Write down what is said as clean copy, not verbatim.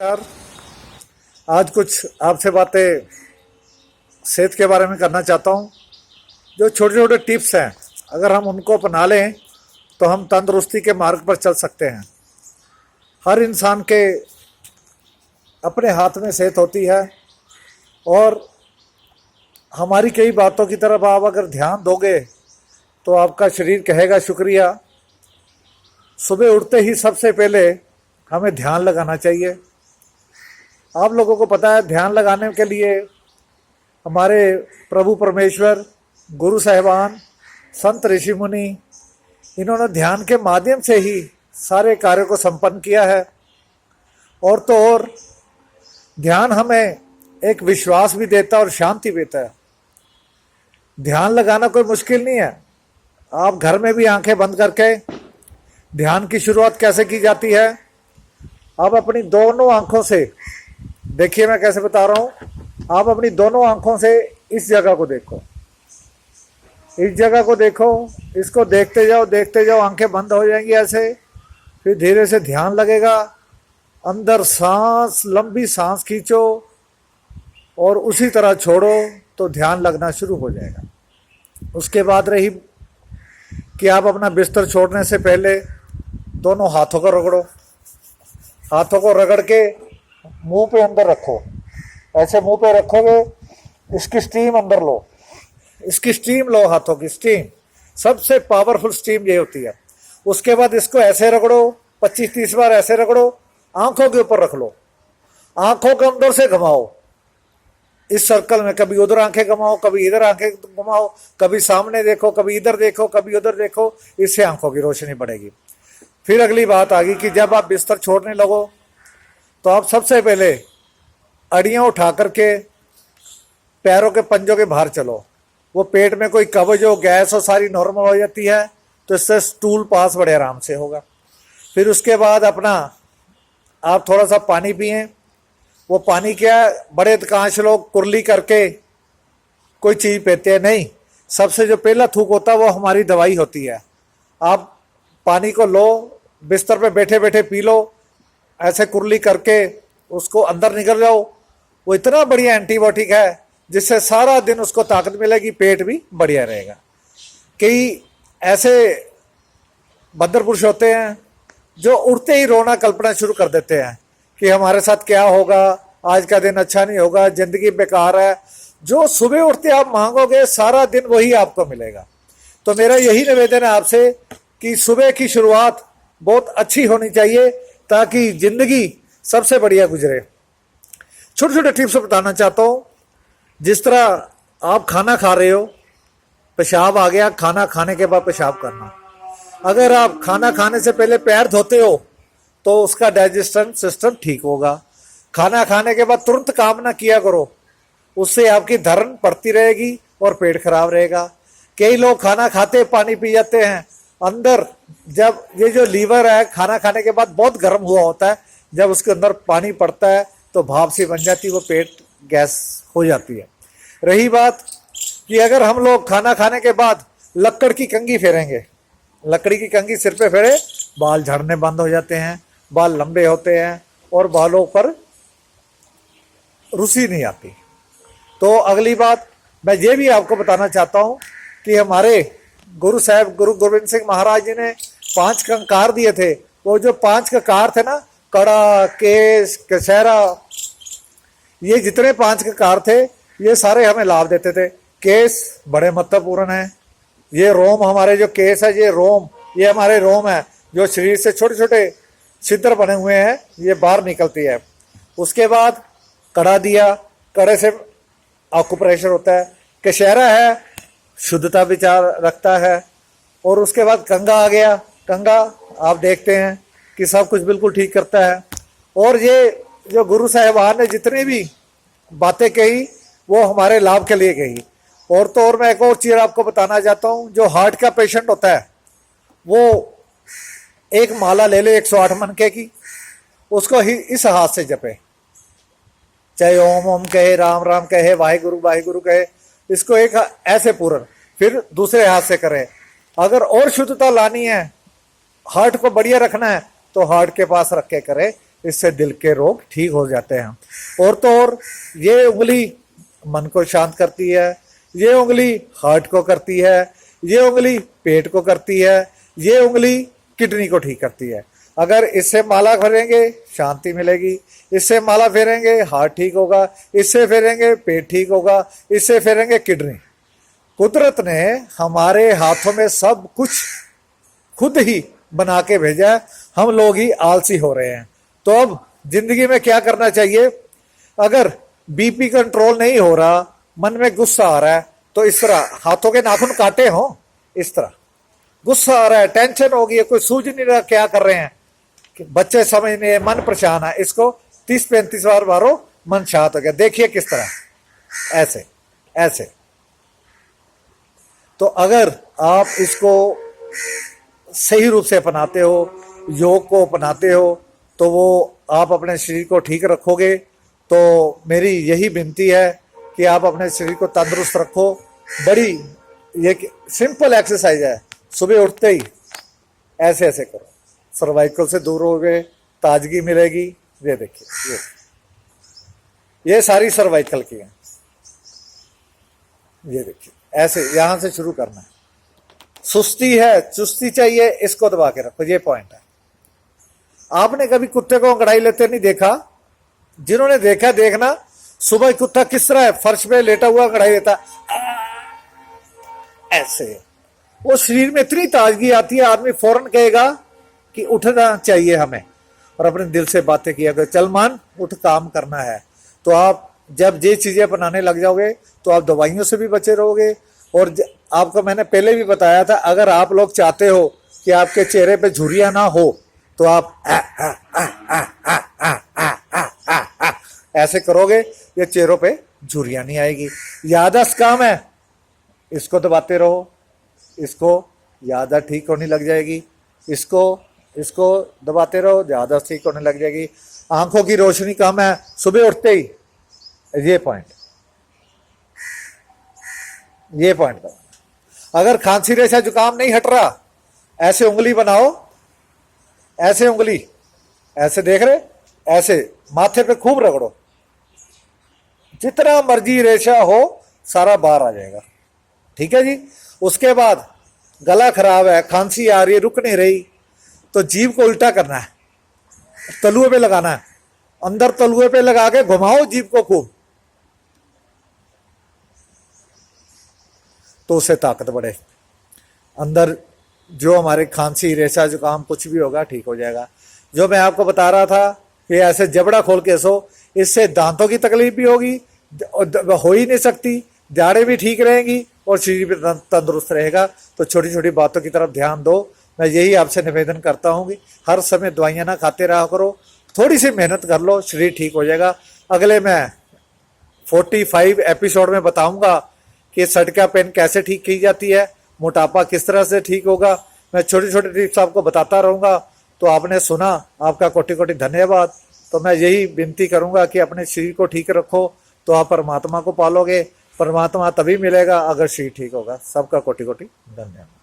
यार, आज कुछ आपसे बातें सेहत के बारे में करना चाहता हूँ। जो छोटे छोटे टिप्स हैं, अगर हम उनको अपना लें तो हम तंदुरुस्ती के मार्ग पर चल सकते हैं। हर इंसान के अपने हाथ में सेहत होती है और हमारी कई बातों की तरफ आप अगर ध्यान दोगे तो आपका शरीर कहेगा शुक्रिया। सुबह उठते ही सबसे पहले हमें ध्यान लगाना चाहिए। आप लोगों को पता है, ध्यान लगाने के लिए हमारे प्रभु परमेश्वर, गुरु साहिबान, संत ऋषि मुनि, इन्होंने ध्यान के माध्यम से ही सारे कार्यों को संपन्न किया है। और तो और ध्यान हमें एक विश्वास भी देता है और शांति देता है। ध्यान लगाना कोई मुश्किल नहीं है। आप घर में भी आंखें बंद करके ध्यान की शुरुआत कैसे की जाती है, आप अपनी दोनों आंखों से देखिए। मैं कैसे बता रहा हूं। आप अपनी दोनों आंखों से इस जगह को देखो, इस जगह को देखो, इसको देखते जाओ, आंखें बंद हो जाएंगी ऐसे। फिर धीरे से ध्यान लगेगा। अंदर सांस, लंबी सांस खींचो और उसी तरह छोड़ो तो ध्यान लगना शुरू हो जाएगा। उसके बाद रही कि आप अपना बिस्तर छोड़ने से पहले दोनों हाथों को रगड़ो। हाथों को रगड़ के मुंह पे अंदर रखो। ऐसे मुंह पे रखोगे, इसकी स्टीम अंदर लो, इसकी स्टीम लो, हाथों की स्टीम। सबसे पावरफुल स्टीम ये होती है। उसके बाद इसको ऐसे रगड़ो, 25-30 बार ऐसे रगड़ो। आंखों के ऊपर रख लो, आंखों के अंदर से घुमाओ इस सर्कल में। कभी उधर आंखें घुमाओ, कभी इधर आंखें घुमाओ, कभी सामने देखो, कभी इधर देखो, कभी उधर देखो। इससे आंखों की रोशनी बढ़ेगी। फिर अगली बात आ गई कि जब आप बिस्तर छोड़ने लगो तो आप सबसे पहले अड़ियाँ उठा करके पैरों के पंजों के बाहर चलो। वो पेट में कोई कब्ज हो, गैस हो, सारी नॉर्मल हो जाती है तो इससे स्टूल पास बड़े आराम से होगा। फिर उसके बाद अपना आप थोड़ा सा पानी पिएं। वो पानी क्या है, बड़े अधिकांश लोग कुरली करके कोई चीज़ पीते हैं। नहीं, सबसे जो पहला थूक होता है वो हमारी दवाई होती है। आप पानी को लो, बिस्तर पे बैठे बैठे पी लो, ऐसे कुरली करके उसको अंदर निकल जाओ। वो इतना बढ़िया एंटीबायोटिक है जिससे सारा दिन उसको ताकत मिलेगी, पेट भी बढ़िया रहेगा। कई ऐसे बद्दर पुरुष होते हैं जो उठते ही रोना कल्पना शुरू कर देते हैं कि हमारे साथ क्या होगा, आज का दिन अच्छा नहीं होगा, जिंदगी बेकार है। जो सुबह उठते आप मांगोगे सारा दिन वही आपको मिलेगा। तो मेरा यही निवेदन है आपसे कि सुबह की शुरुआत बहुत अच्छी होनी चाहिए ताकि जिंदगी सबसे बढ़िया गुजरे। छोटे छोटे टिप्स बताना चाहता हूँ। जिस तरह आप खाना खा रहे हो, पेशाब आ गया, खाना खाने के बाद पेशाब करना। अगर आप खाना खाने से पहले पैर धोते हो तो उसका डाइजेशन सिस्टम ठीक होगा। खाना खाने के बाद तुरंत काम ना किया करो, उससे आपकी धरण पड़ती रहेगी और पेट खराब रहेगा। कई लोग खाना खाते पानी पी जाते हैं। अंदर जब ये जो लीवर है खाना खाने के बाद बहुत गर्म हुआ होता है, जब उसके अंदर पानी पड़ता है तो भाप सी बन जाती है, वो पेट गैस हो जाती है। रही बात कि अगर हम लोग खाना खाने के बाद लकड़ की कंघी फेरेंगे, लकड़ी की कंघी सिर पे फेरे, बाल झड़ने बंद हो जाते हैं, बाल लंबे होते हैं और बालों पर रुसी नहीं आती। तो अगली बात मैं ये भी आपको बताना चाहता हूँ कि हमारे गुरु साहब गुरु गोविंद सिंह महाराज जी ने 5 कंकार दिए थे। वो जो 5 कंकार थे ना, कड़ा, केस, कसेरा, ये जितने 5 कंकार थे ये सारे हमें लाभ देते थे। केस बड़े महत्वपूर्ण है। ये रोम, हमारे जो केस है, ये रोम, ये हमारे रोम है जो शरीर से छोटे छोटे छिद्र बने हुए हैं, ये बाहर निकलती है। उसके बाद कड़ा दिया, कड़े से आकुप्रेशर होता है। कसेरा है, शुद्धता विचार रखता है। और उसके बाद कंगा आ गया। कंगा आप देखते हैं कि सब कुछ बिल्कुल ठीक करता है। और ये जो गुरु साहिबान ने जितनी भी बातें कही वो हमारे लाभ के लिए कही। और तो और मैं एक और चीज़ आपको बताना चाहता हूँ। जो हार्ट का पेशेंट होता है वो एक माला ले ले 108 मनके की, उसको ही इस हाथ से जपे, चाहे ओम ओम कहे, राम राम कहे, वाहिगुरु कहे, इसको एक ऐसे पूर्ण, फिर दूसरे हाथ से करें। अगर और शुद्धता लानी है, हार्ट को बढ़िया रखना है तो हार्ट के पास रख के करें। इससे दिल के रोग ठीक हो जाते हैं। और तो और ये उंगली मन को शांत करती है, ये उंगली हार्ट को करती है, ये उंगली पेट को करती है, ये उंगली किडनी को ठीक करती है। अगर इससे माला फेरेंगे शांति मिलेगी, इससे माला फेरेंगे हार्ट ठीक होगा, इससे फेरेंगे पेट ठीक होगा, इससे फेरेंगे किडनी। कुदरत ने हमारे हाथों में सब कुछ खुद ही बना के भेजा है, हम लोग ही आलसी हो रहे हैं। तो अब जिंदगी में क्या करना चाहिए? अगर बीपी कंट्रोल नहीं हो रहा, मन में गुस्सा आ रहा है, तो इस तरह हाथों के नाखून काटे हों, इस तरह गुस्सा आ रहा है, टेंशन हो गई है, कोई सूझ नहीं रहा क्या कर रहे हैं, बच्चे समझ नहीं है, मन परेशान है, इसको 30-35 बार मारो, मन शांत हो गया। देखिए किस तरह, ऐसे ऐसे। तो अगर आप इसको सही रूप से अपनाते हो, योग को अपनाते हो, तो वो आप अपने शरीर को ठीक रखोगे। तो मेरी यही विनती है कि आप अपने शरीर को तंदुरुस्त रखो। बड़ी ये सिंपल एक्सरसाइज है, सुबह उठते ही ऐसे ऐसे करो, सर्वाइकल से दूर हो गए, ताजगी मिलेगी। ये देखिए, ये सारी सर्वाइकल की है। ये देखिए ऐसे यहां से शुरू करना है। सुस्ती है, चुस्ती चाहिए, इसको दबा के रखो, ये पॉइंट है। आपने कभी कुत्ते को अंगड़ाई लेते नहीं देखा? जिन्होंने देखा देखना, सुबह कुत्ता किस तरह है, फर्श पे लेटा हुआ अंगड़ाई लेता ऐसे। वो शरीर में इतनी ताजगी आती है, आदमी फौरन कहेगा कि उठना चाहिए हमें, और अपने दिल से बातें किया करो, चल मान उठ, काम करना है। तो आप जब ये चीजें अपनाने लग जाओगे तो आप दवाइयों से भी बचे रहोगे। और आपको मैंने पहले भी बताया था, अगर आप लोग चाहते हो कि आपके चेहरे पे झुर्रियां ना हो, तो आप ऐसे करोगे, ये चेहरों पे झुर्रियां नहीं आएगी। याददाश्त काम है, इसको दबाते रहो, इसको याददाश्त ठीक होने लग जाएगी। इसको दबाते रहो, याददाश्त ठीक होने लग जाएगी। आंखों की रोशनी कम है, सुबह उठते ही ये पॉइंट अगर खांसी रेशा जुकाम नहीं हट रहा, ऐसे उंगली बनाओ, ऐसे उंगली, ऐसे देख रहे, ऐसे माथे पे खूब रगड़ो, जितना मर्जी रेशा हो सारा बाहर आ जाएगा। ठीक है जी। उसके बाद गला खराब है, खांसी आ रही है, रुक नहीं रही, तो जीभ को उल्टा करना है, तलुए पे लगाना है, अंदर तलुए पे लगा के घुमाओ जीभ को खूब, तो उससे ताकत बढ़े। अंदर जो हमारे खांसी रेशा जुकाम कुछ भी होगा ठीक हो जाएगा। जो मैं आपको बता रहा था कि ऐसे जबड़ा खोल के सो, इससे दांतों की तकलीफ भी होगी, हो ही नहीं सकती, जाड़े भी ठीक रहेंगी और शरीर भी तंदुरुस्त रहेगा। तो छोटी छोटी बातों की तरफ ध्यान दो। मैं यही आपसे निवेदन करता हूँ कि हर समय दवाइयाँ ना खाते रहा करो, थोड़ी सी मेहनत कर लो, शरीर ठीक हो जाएगा। अगले मैं 45 एपिसोड में बताऊंगा कि सटका पेन कैसे ठीक की जाती है, मोटापा किस तरह से ठीक होगा। मैं छोटी छोटी टिप्स आपको बताता रहूँगा। तो आपने सुना, आपका कोटि कोटि धन्यवाद। तो मैं यही विनती करूँगा कि अपने शरीर को ठीक रखो, तो आप परमात्मा को पालोगे। परमात्मा तभी मिलेगा अगर शरीर ठीक होगा। सबका कोटि कोटि धन्यवाद।